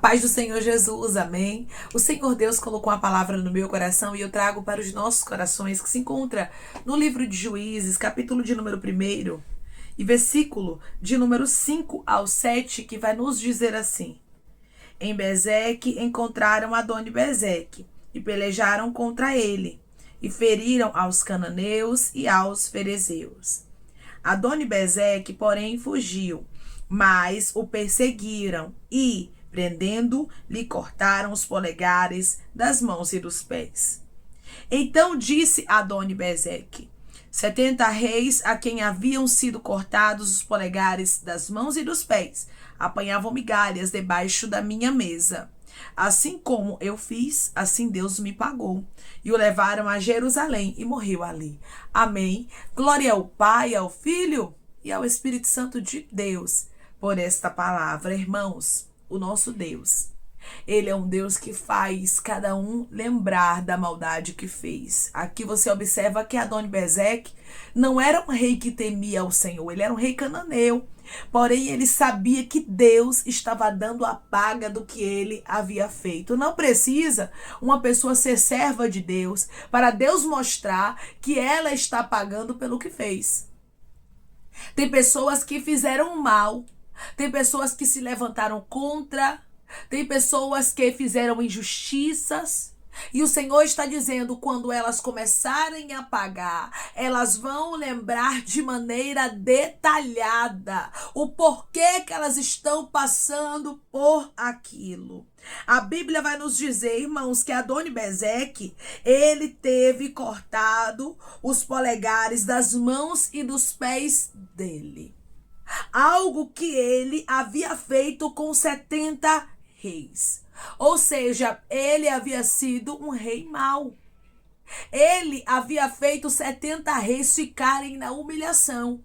paz do Senhor Jesus, amém? O Senhor Deus colocou a palavra no meu coração e eu trago para os nossos corações, que se encontra no livro de Juízes, capítulo de número 1 e versículo de número 5 ao 7, que vai nos dizer assim: Em Bezeque encontraram Adoni-Bezeque e pelejaram contra ele, e feriram aos cananeus e aos ferezeus. Adoni-Bezeque, porém, fugiu, mas o perseguiram e, prendendo, lhe cortaram os polegares das mãos e dos pés. Então disse Adoni-Bezeque: 70 reis a quem haviam sido cortados os polegares das mãos e dos pés apanhavam migalhas debaixo da minha mesa. Assim como eu fiz, assim Deus me pagou. E o levaram a Jerusalém e morreu ali. Amém. Glória ao Pai, ao Filho e ao Espírito Santo de Deus por esta palavra. Irmãos, o nosso Deus, Ele é um Deus que faz cada um lembrar da maldade que fez. Aqui você observa que Adoni-Bezeque não era um rei que temia ao Senhor, ele era um rei cananeu. Porém, ele sabia que Deus estava dando a paga do que ele havia feito. Não precisa uma pessoa ser serva de Deus para Deus mostrar que ela está pagando pelo que fez. Tem pessoas que fizeram mal, tem pessoas que se levantaram contra, tem pessoas que fizeram injustiças. E o Senhor está dizendo, quando elas começarem a pagar, elas vão lembrar de maneira detalhada o porquê que elas estão passando por aquilo. A Bíblia vai nos dizer, irmãos, que Adoni-Bezeque, ele teve cortado os polegares das mãos e dos pés dele. Algo que ele havia feito com 70 reis. Ou seja, ele havia sido um rei mau. Ele havia feito 70 reis ficarem na humilhação.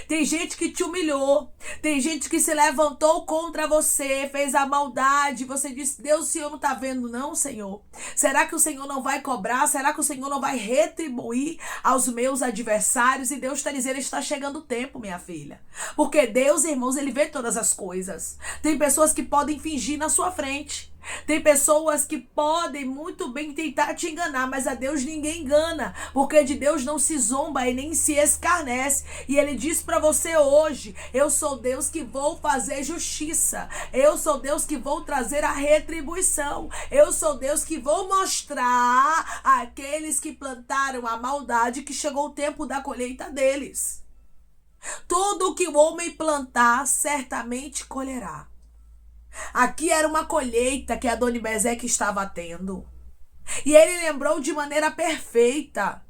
Tem gente que te humilhou, tem gente que se levantou contra você, fez a maldade, você disse: Deus, o Senhor não está vendo não, Senhor? Será que o Senhor não vai cobrar? Será que o Senhor não vai retribuir aos meus adversários? E Deus está dizendo: está chegando o tempo, minha filha. Porque Deus, irmãos, Ele vê todas as coisas. Tem pessoas que podem fingir na sua frente. Tem pessoas que podem muito bem tentar te enganar, mas a Deus ninguém engana, porque de Deus não se zomba e nem se escarnece. E Ele diz para você hoje: eu sou Deus que vou fazer justiça, eu sou Deus que vou trazer a retribuição, eu sou Deus que vou mostrar àqueles que plantaram a maldade que chegou o tempo da colheita deles. Tudo que o homem plantar, certamente colherá. Aqui era uma colheita que Adoni-Bezeque estava tendo. E ele lembrou de maneira perfeita.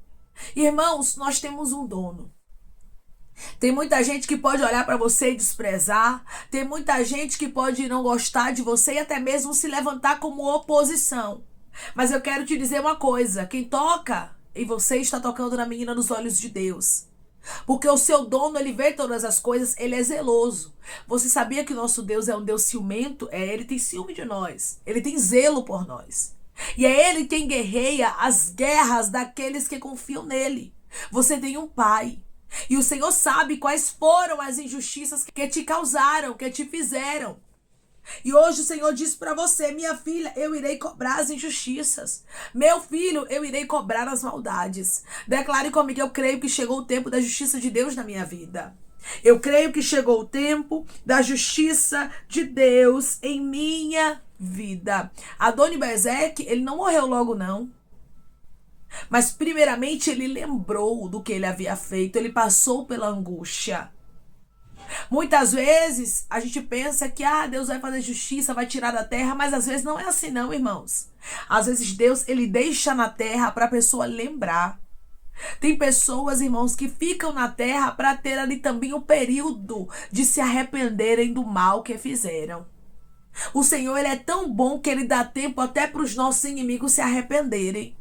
Irmãos, nós temos um dono. Tem muita gente que pode olhar para você e desprezar. Tem muita gente que pode não gostar de você e até mesmo se levantar como oposição. Mas eu quero te dizer uma coisa. Quem toca em você está tocando na menina dos olhos de Deus. Porque o seu dono, ele vê todas as coisas, ele é zeloso. Você sabia que o nosso Deus é um Deus ciumento? Ele tem ciúme de nós. Ele tem zelo por nós. E é ele quem guerreia as guerras daqueles que confiam nele. Você tem um pai. E o Senhor sabe quais foram as injustiças que te causaram, que te fizeram. E hoje o Senhor diz para você: minha filha, eu irei cobrar as injustiças. Meu filho, eu irei cobrar as maldades. Declare comigo: eu creio que chegou o tempo da justiça de Deus na minha vida. Eu creio que chegou o tempo da justiça de Deus em minha vida. Adoni-Bezeque, ele não morreu logo não. Mas primeiramente ele lembrou do que ele havia feito. Ele passou pela angústia. Muitas vezes a gente pensa que Deus vai fazer justiça, vai tirar da terra, mas às vezes não é assim não, irmãos. Às vezes Deus, ele deixa na terra para a pessoa lembrar. Tem pessoas, irmãos, que ficam na terra para ter ali também o período de se arrependerem do mal que fizeram. O Senhor, ele é tão bom que ele dá tempo até para os nossos inimigos se arrependerem.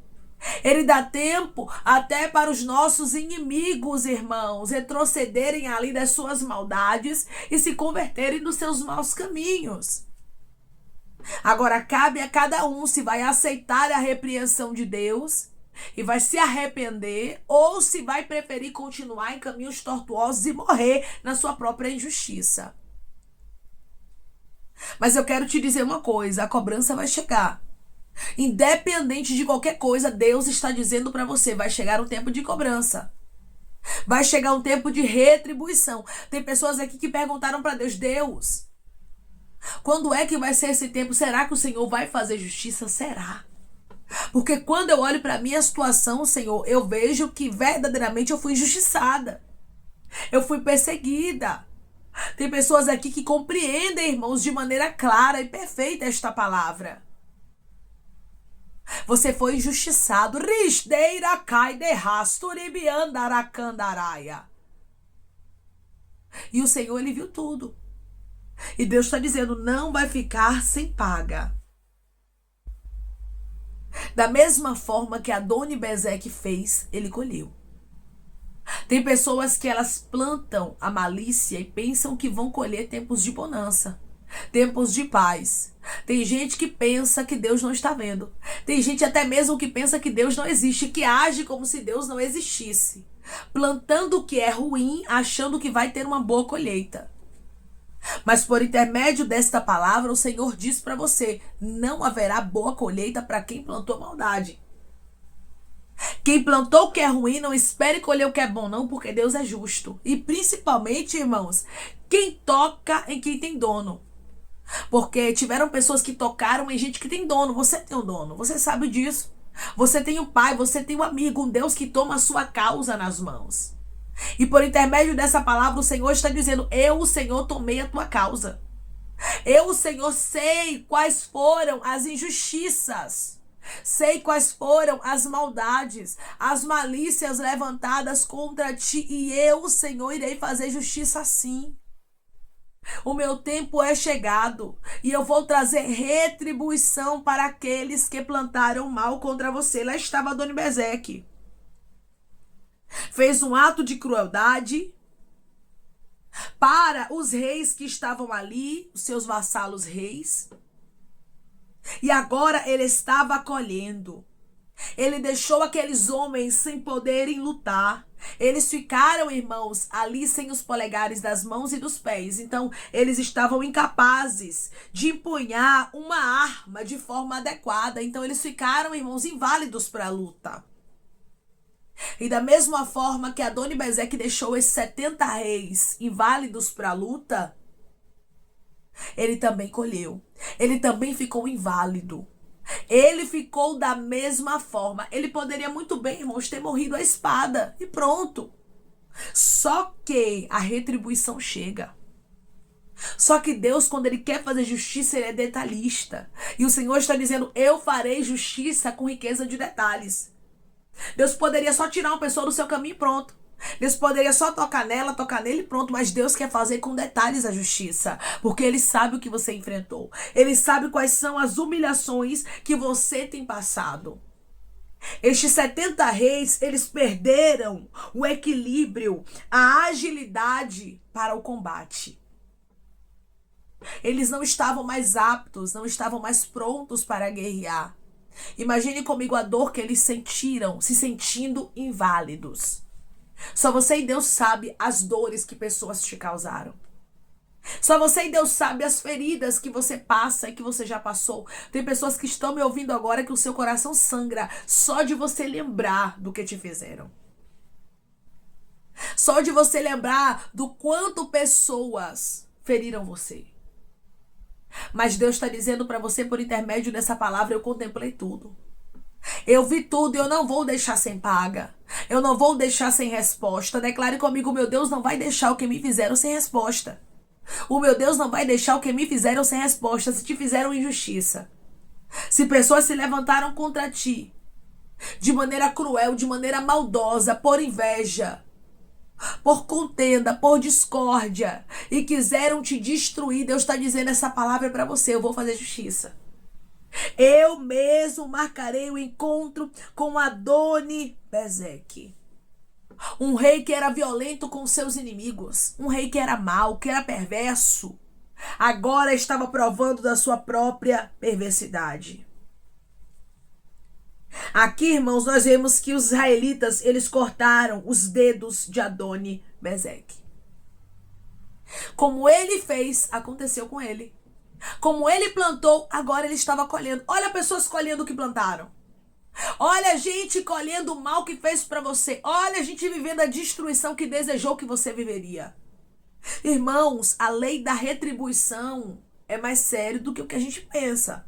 Ele dá tempo até para os nossos inimigos, irmãos, retrocederem ali das suas maldades e se converterem dos seus maus caminhos. Agora cabe a cada um se vai aceitar a repreensão de Deus e vai se arrepender ou se vai preferir continuar em caminhos tortuosos e morrer na sua própria injustiça. Mas eu quero te dizer uma coisa, a cobrança vai chegar. Independente de qualquer coisa, Deus está dizendo para você, vai chegar um tempo de cobrança. Vai chegar um tempo de retribuição. Tem pessoas aqui que perguntaram para Deus, Deus, quando é que vai ser esse tempo? Será que o Senhor vai fazer justiça? Será? Porque quando eu olho para a minha situação, Senhor, eu vejo que verdadeiramente eu fui injustiçada. Eu fui perseguida. Tem pessoas aqui que compreendem, irmãos, de maneira clara e perfeita esta palavra. Você foi injustiçado. Risdeira cai de rasturibiandaracandaraia. E o Senhor, ele viu tudo. E Deus está dizendo, não vai ficar sem paga. Da mesma forma que Adoni-Bezeque fez, ele colheu. Tem pessoas que elas plantam a malícia e pensam que vão colher tempos de bonança, tempos de paz. Tem gente que pensa que Deus não está vendo. Tem gente até mesmo que pensa que Deus não existe, que age como se Deus não existisse, plantando o que é ruim, achando que vai ter uma boa colheita. Mas por intermédio desta palavra, o Senhor diz para você, não haverá boa colheita para quem plantou maldade. Quem plantou o que é ruim, não espere colher o que é bom, não, porque Deus é justo. E principalmente, irmãos, quem toca em quem tem dono. Porque tiveram pessoas que tocaram em gente que tem dono. Você tem um dono, você sabe disso. Você tem um pai, você tem um amigo, um Deus que toma a sua causa nas mãos. E por intermédio dessa palavra, o Senhor está dizendo, eu, o Senhor, tomei a tua causa. Eu, o Senhor, sei quais foram as injustiças. Sei quais foram as maldades, as malícias levantadas contra ti, e eu, o Senhor, irei fazer justiça assim. O meu tempo é chegado e eu vou trazer retribuição para aqueles que plantaram mal contra você. Lá estava Adoni-Bezeque. Fez um ato de crueldade para os reis que estavam ali, os seus vassalos reis. E agora ele estava colhendo. Ele deixou aqueles homens sem poderem lutar. Eles ficaram, irmãos, ali sem os polegares das mãos e dos pés. Então, eles estavam incapazes de empunhar uma arma de forma adequada. Então, eles ficaram, irmãos, inválidos para a luta. E da mesma forma que Adoni-Bezeque deixou esses 70 reis inválidos para a luta, ele também colheu. Ele também ficou inválido. Ele ficou da mesma forma. Ele poderia muito bem, irmãos, ter morrido à espada. E pronto. Só que a retribuição chega. Só que Deus, quando ele quer fazer justiça, ele é detalhista. E o Senhor está dizendo, eu farei justiça com riqueza de detalhes. Deus poderia só tirar uma pessoa do seu caminho e pronto. Deus poderia só tocar nela, tocar nele e pronto. Mas Deus quer fazer com detalhes a justiça. Porque Ele sabe o que você enfrentou. Ele sabe quais são as humilhações que você tem passado. Estes 70 reis, eles perderam o equilíbrio, a agilidade para o combate. Eles não estavam mais aptos, não estavam mais prontos para guerrear. Imagine comigo a dor que eles sentiram, se sentindo inválidos. Só você e Deus sabe as dores que pessoas te causaram. Só você e Deus sabe as feridas que você passa e que você já passou. Tem pessoas que estão me ouvindo agora que o seu coração sangra só de você lembrar do que te fizeram. Só de você lembrar do quanto pessoas feriram você. Mas Deus está dizendo para você por intermédio dessa palavra, eu contemplei tudo. Eu vi tudo e eu não vou deixar sem paga. Eu não vou deixar sem resposta. Declare comigo, meu Deus não vai deixar o que me fizeram sem resposta. O meu Deus não vai deixar o que me fizeram sem resposta. Se te fizeram injustiça. Se pessoas se levantaram contra ti. De maneira cruel, de maneira maldosa, por inveja. Por contenda, por discórdia. E quiseram te destruir. Deus está dizendo essa palavra para você. Eu vou fazer justiça. Eu mesmo marcarei o encontro com Adoni-Bezeque. Um rei que era violento com seus inimigos. Um rei que era mau, que era perverso. Agora estava provando da sua própria perversidade. Aqui, irmãos, nós vemos que os israelitas, eles cortaram os dedos de Adoni-Bezeque. Como ele fez, aconteceu com ele. Como ele plantou, agora ele estava colhendo. Olha pessoas colhendo o que plantaram. Olha a gente colhendo o mal que fez para você. Olha a gente vivendo a destruição que desejou que você viveria. Irmãos, a lei da retribuição é mais sério do que o que a gente pensa.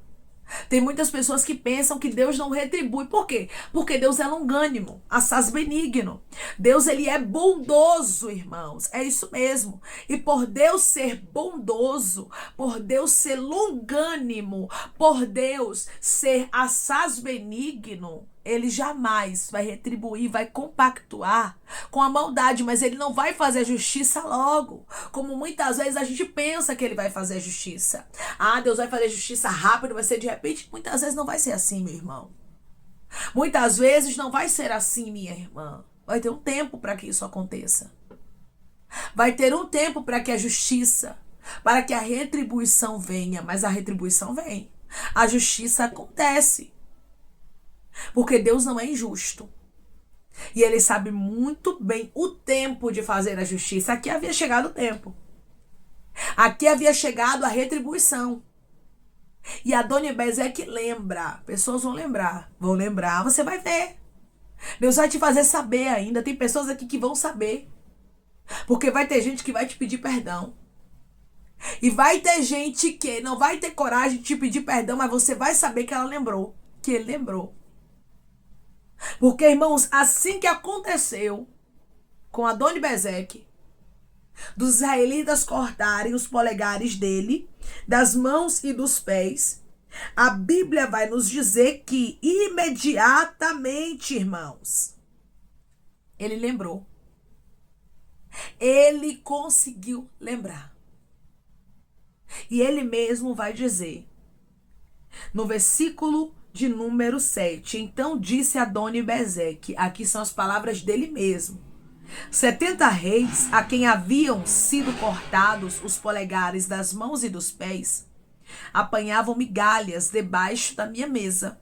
Tem muitas pessoas que pensam que Deus não retribui. Por quê? Porque Deus é longânimo, assaz benigno. Deus, ele é bondoso, irmãos. É isso mesmo. E por Deus ser bondoso, por Deus ser longânimo, por Deus ser assaz benigno, ele jamais vai retribuir, vai compactuar com a maldade, mas ele não vai fazer a justiça logo, como muitas vezes a gente pensa que ele vai fazer a justiça. Ah, Deus vai fazer a justiça rápido, vai ser de repente. Muitas vezes não vai ser assim, meu irmão. Muitas vezes não vai ser assim, minha irmã. Vai ter um tempo para que isso aconteça. Vai ter um tempo para que a justiça, para que a retribuição venha, mas a retribuição vem. A justiça acontece. Porque Deus não é injusto. E ele sabe muito bem o tempo de fazer a justiça. Aqui havia chegado o tempo. Aqui havia chegado a retribuição. E Adoni-Bezeque lembra. Pessoas vão lembrar. Vão lembrar, você vai ver. Deus vai te fazer saber ainda. Tem pessoas aqui que vão saber. Porque vai ter gente que vai te pedir perdão. E vai ter gente que não vai ter coragem de te pedir perdão, mas você vai saber que ela lembrou. Que ele lembrou. Porque, irmãos, assim que aconteceu com Adoni-Bezeque, dos israelitas cortarem os polegares dele, das mãos e dos pés, a Bíblia vai nos dizer que imediatamente, irmãos, ele lembrou. Ele conseguiu lembrar. E ele mesmo vai dizer, no versículo de número 7. Então disse Adoni-Bezeque, aqui são as palavras dele mesmo: 70 reis, a quem haviam sido cortados os polegares das mãos e dos pés, apanhavam migalhas debaixo da minha mesa.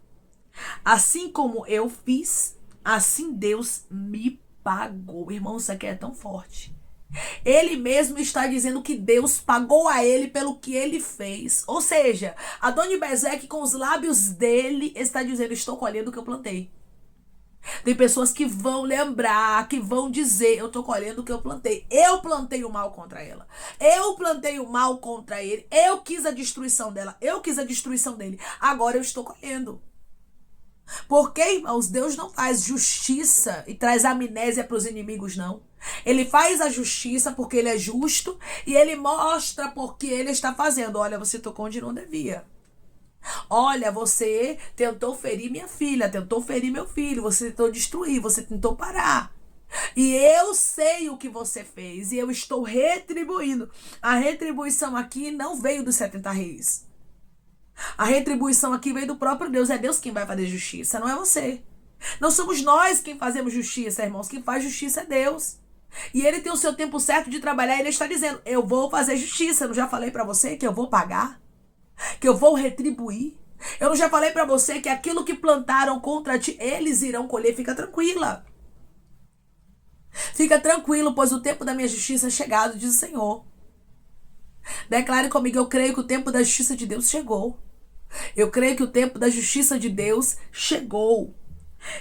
Assim como eu fiz, assim Deus me pagou. Irmão, isso aqui é tão forte. Ele mesmo está dizendo que Deus pagou a ele pelo que ele fez. Ou seja, Adoni-Bezeque, com os lábios dele, está dizendo: estou colhendo o que eu plantei. Tem pessoas que vão lembrar, que vão dizer: eu estou colhendo o que eu plantei. Eu plantei o mal contra ela. Eu plantei o mal contra ele. Eu quis a destruição dela. Eu quis a destruição dele. Agora eu estou colhendo. Porque, irmãos, Deus não faz justiça e traz amnésia para os inimigos, não. Ele faz a justiça porque ele é justo e ele mostra porque ele está fazendo. Olha, você tocou onde não devia. Olha, você tentou ferir minha filha, tentou ferir meu filho, você tentou destruir, você tentou parar. E eu sei o que você fez e eu estou retribuindo. A retribuição aqui não veio dos 70 reis. A retribuição aqui veio do próprio Deus. É Deus quem vai fazer justiça, não é você. Não somos nós quem fazemos justiça, irmãos. Quem faz justiça é Deus. E ele tem o seu tempo certo de trabalhar. Ele está dizendo: eu vou fazer justiça. Eu não já falei para você que eu vou pagar? Que eu vou retribuir? Eu não já falei para você que aquilo que plantaram contra ti, eles irão colher? Fica tranquila. Fica tranquilo, pois o tempo da minha justiça é chegado, diz o Senhor. Declare comigo: eu creio que o tempo da justiça de Deus chegou. Eu creio que o tempo da justiça de Deus chegou.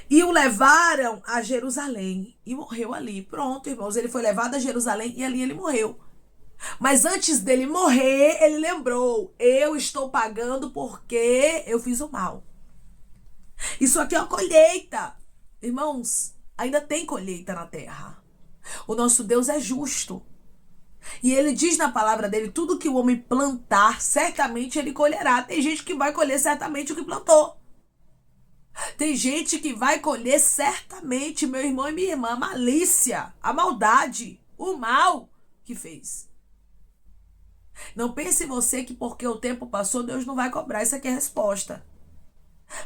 E o levaram a Jerusalém. E morreu ali. Pronto, irmãos. Ele foi levado a Jerusalém e ali ele morreu. Mas antes dele morrer, ele lembrou: eu estou pagando porque eu fiz o mal. Isso aqui é uma colheita. Irmãos, ainda tem colheita na terra. O nosso Deus é justo. E ele diz na palavra dele: tudo que o homem plantar, certamente ele colherá. Tem gente que vai colher certamente o que plantou. Tem gente que vai colher certamente, meu irmão e minha irmã, a malícia, a maldade, o mal que fez. Não pense você que porque o tempo passou, Deus não vai cobrar. Isso aqui é a resposta.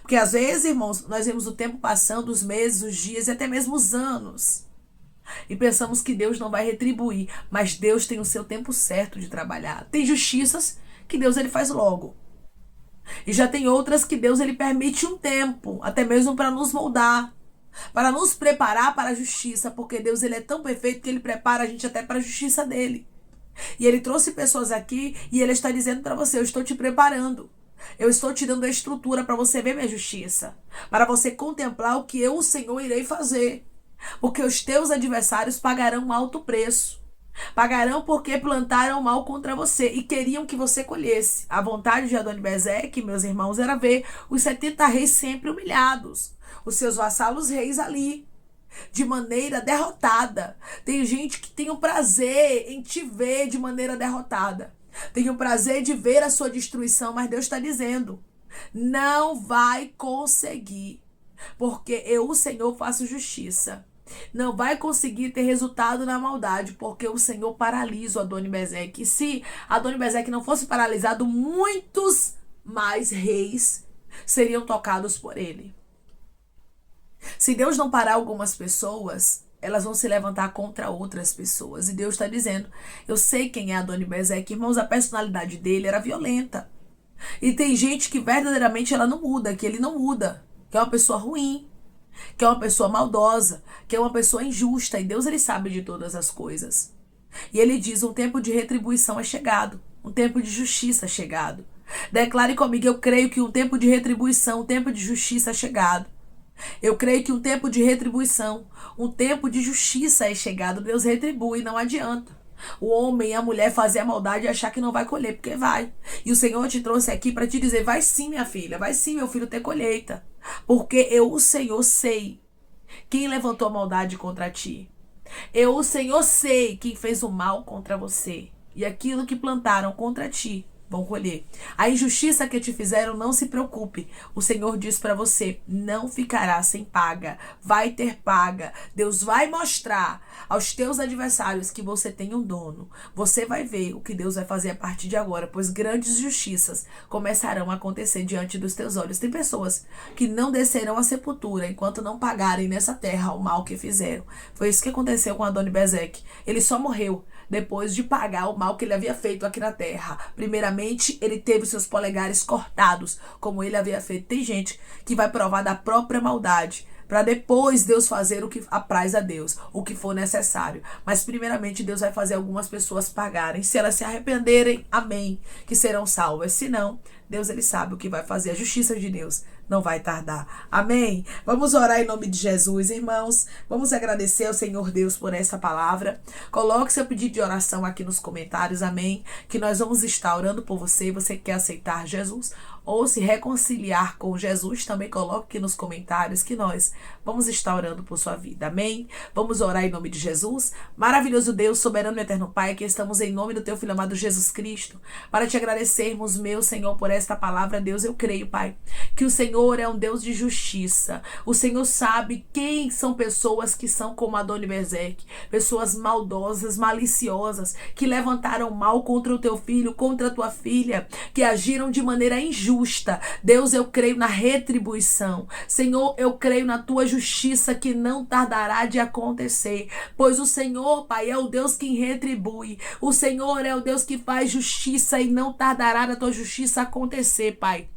Porque às vezes, irmãos, nós vemos o tempo passando, os meses, os dias e até mesmo os anos. E pensamos que Deus não vai retribuir. Mas Deus tem o seu tempo certo de trabalhar. Tem justiças que Deus ele faz logo. E já tem outras que Deus ele permite um tempo, até mesmo para nos moldar, para nos preparar para a justiça, porque Deus ele é tão perfeito que ele prepara a gente até para a justiça dele. E ele trouxe pessoas aqui e ele está dizendo para você: eu estou te preparando. Eu estou te dando a estrutura para você ver minha justiça, para você contemplar o que eu, o Senhor, irei fazer. Porque os teus adversários pagarão um alto preço. Pagarão porque plantaram mal contra você e queriam que você colhesse. A vontade de Adoni-Bezeque, meus irmãos, era ver os 70 reis sempre humilhados, os seus vassalos reis ali, de maneira derrotada. Tem gente que tem o prazer em te ver de maneira derrotada. Tem o prazer de ver a sua destruição, mas Deus está dizendo: não vai conseguir, porque eu, o Senhor, faço justiça. Não vai conseguir ter resultado na maldade, porque o Senhor paralisa o Adoni-Bezeque. E se Adoni-Bezeque não fosse paralisado, muitos mais reis seriam tocados por ele. Se Deus não parar algumas pessoas, elas vão se levantar contra outras pessoas. E Deus está dizendo: eu sei quem é Adoni-Bezeque. Irmãos, a personalidade dele era violenta. E tem gente que verdadeiramente ela não muda, que ele não muda, que é uma pessoa ruim, que é uma pessoa maldosa, que é uma pessoa injusta. E Deus, ele sabe de todas as coisas. E ele diz: um tempo de retribuição é chegado. Um tempo de justiça é chegado. Declare comigo: eu creio que um tempo de retribuição, um tempo de justiça é chegado. Eu creio que um tempo de retribuição, um tempo de justiça é chegado. Deus retribui, não adianta o homem e a mulher fazer a maldade e achar que não vai colher, porque vai. E o Senhor te trouxe aqui para te dizer: vai sim, minha filha, vai sim, meu filho, ter colheita. Porque eu, o Senhor, sei quem levantou a maldade contra ti. Eu, o Senhor, sei quem fez o mal contra você. E aquilo que plantaram contra ti vão colher. A injustiça que te fizeram, não se preocupe. O Senhor diz para você: não ficará sem paga. Vai ter paga. Deus vai mostrar aos teus adversários que você tem um dono. Você vai ver o que Deus vai fazer a partir de agora, pois grandes justiças começarão a acontecer diante dos teus olhos. Tem pessoas que não descerão à sepultura enquanto não pagarem nessa terra o mal que fizeram. Foi isso que aconteceu com Adoni-Bezeque. Ele só morreu depois de pagar o mal que ele havia feito aqui na terra. Primeiramente, ele teve seus polegares cortados, como ele havia feito. Tem gente que vai provar da própria maldade, para depois Deus fazer o que apraz a Deus, o que for necessário. Mas primeiramente Deus vai fazer algumas pessoas pagarem. Se elas se arrependerem, amém, que serão salvas. Se não, Deus, ele sabe o que vai fazer. A justiça de Deus não vai tardar. Amém? Vamos orar em nome de Jesus, irmãos. Vamos agradecer ao Senhor Deus por essa palavra. Coloque seu pedido de oração aqui nos comentários, amém? Que nós vamos estar orando por você. Você quer aceitar Jesus ou se reconciliar com Jesus, também coloque aqui nos comentários que nós vamos estar orando por sua vida, amém? Vamos orar em nome de Jesus. Maravilhoso Deus, soberano e eterno Pai, que estamos em nome do teu Filho amado Jesus Cristo, para te agradecermos, meu Senhor, por esta palavra. Deus, eu creio, Pai, que o Senhor é um Deus de justiça. O Senhor sabe quem são pessoas que são como Adoni-Bezeque, pessoas maldosas, maliciosas, que levantaram mal contra o teu filho, contra a tua filha, que agiram de maneira injusta. Deus, eu creio na retribuição. Senhor, eu creio na tua justiça que não tardará de acontecer, pois o Senhor, Pai, é o Deus que retribui. O Senhor é o Deus que faz justiça e não tardará da tua justiça acontecer, Pai.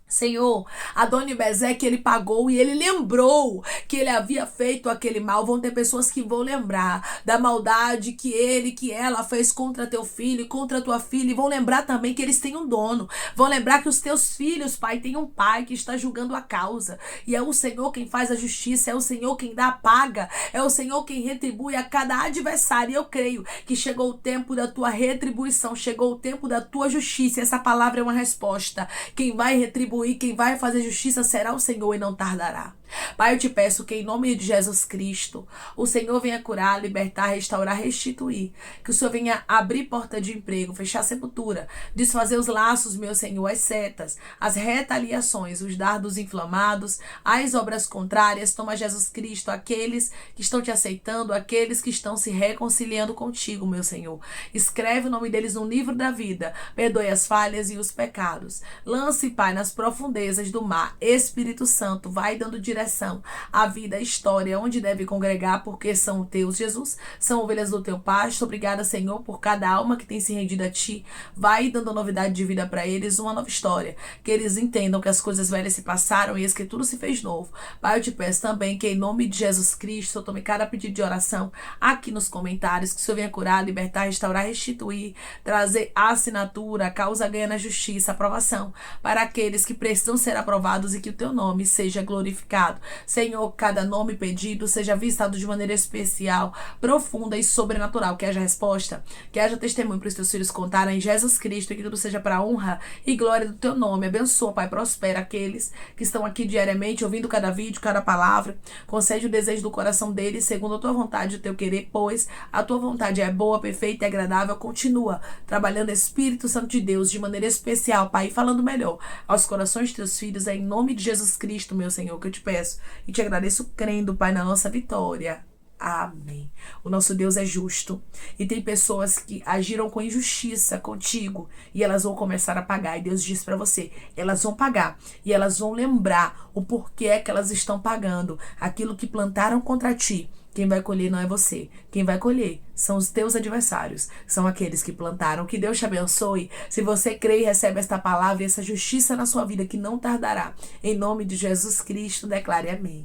Senhor, Adoni-Bezeque, ele pagou e ele lembrou que ele havia feito aquele mal. Vão ter pessoas que vão lembrar da maldade que ele, que ela fez contra teu filho e contra tua filha, e vão lembrar também que eles têm um dono. Vão lembrar que os teus filhos, Pai, têm um pai que está julgando a causa, e é o Senhor quem faz a justiça, é o Senhor quem dá a paga, é o Senhor quem retribui a cada adversário. E eu creio que chegou o tempo da tua retribuição, chegou o tempo da tua justiça. Essa palavra é uma resposta. Quem vai retribuir, quem vai fazer justiça será o Senhor e não tardará. Pai, eu te peço que em nome de Jesus Cristo, o Senhor venha curar, libertar, restaurar, restituir. Que o Senhor venha abrir porta de emprego, fechar a sepultura, desfazer os laços, meu Senhor, as setas, as retaliações, os dardos inflamados, as obras contrárias. Toma, Jesus Cristo, aqueles que estão te aceitando, aqueles que estão se reconciliando contigo, meu Senhor. Escreve o nome deles no livro da vida. Perdoe as falhas e os pecados. Lance, Pai, nas profundezas do mar. Espírito Santo, vai dando direção direção, a vida, a história, onde deve congregar, porque são teus, Jesus. São ovelhas do teu pasto. Obrigada, Senhor, por cada alma que tem se rendido a ti. Vai dando novidade de vida para eles, uma nova história. Que eles entendam que as coisas velhas se passaram e eis que tudo se fez novo. Pai, eu te peço também que em nome de Jesus Cristo, eu tome cada pedido de oração aqui nos comentários, que o Senhor venha curar, libertar, restaurar, restituir, trazer a assinatura, a causa ganha na justiça, aprovação para aqueles que precisam ser aprovados e que o teu nome seja glorificado. Senhor, cada nome pedido seja visitado de maneira especial, profunda e sobrenatural, que haja resposta, que haja testemunho para os teus filhos contarem em Jesus Cristo e que tudo seja para a honra e glória do teu nome. Abençoa, Pai, prospera aqueles que estão aqui diariamente ouvindo cada vídeo, cada palavra. Concede o desejo do coração deles segundo a tua vontade e o teu querer, pois a tua vontade é boa, perfeita e agradável. Continua trabalhando, Espírito Santo de Deus, de maneira especial, Pai, falando melhor aos corações de teus filhos. É em nome de Jesus Cristo, meu Senhor, que eu te peço e te agradeço, crendo, Pai, na nossa vitória. Amém. O nosso Deus é justo e tem pessoas que agiram com injustiça contigo e elas vão começar a pagar. E Deus diz para você, elas vão pagar e elas vão lembrar o porquê é que elas estão pagando aquilo que plantaram contra ti. Quem vai colher não é você. Quem vai colher são os teus adversários. São aqueles que plantaram. Que Deus te abençoe. Se você crê e recebe esta palavra e essa justiça na sua vida que não tardará. Em nome de Jesus Cristo, declare amém.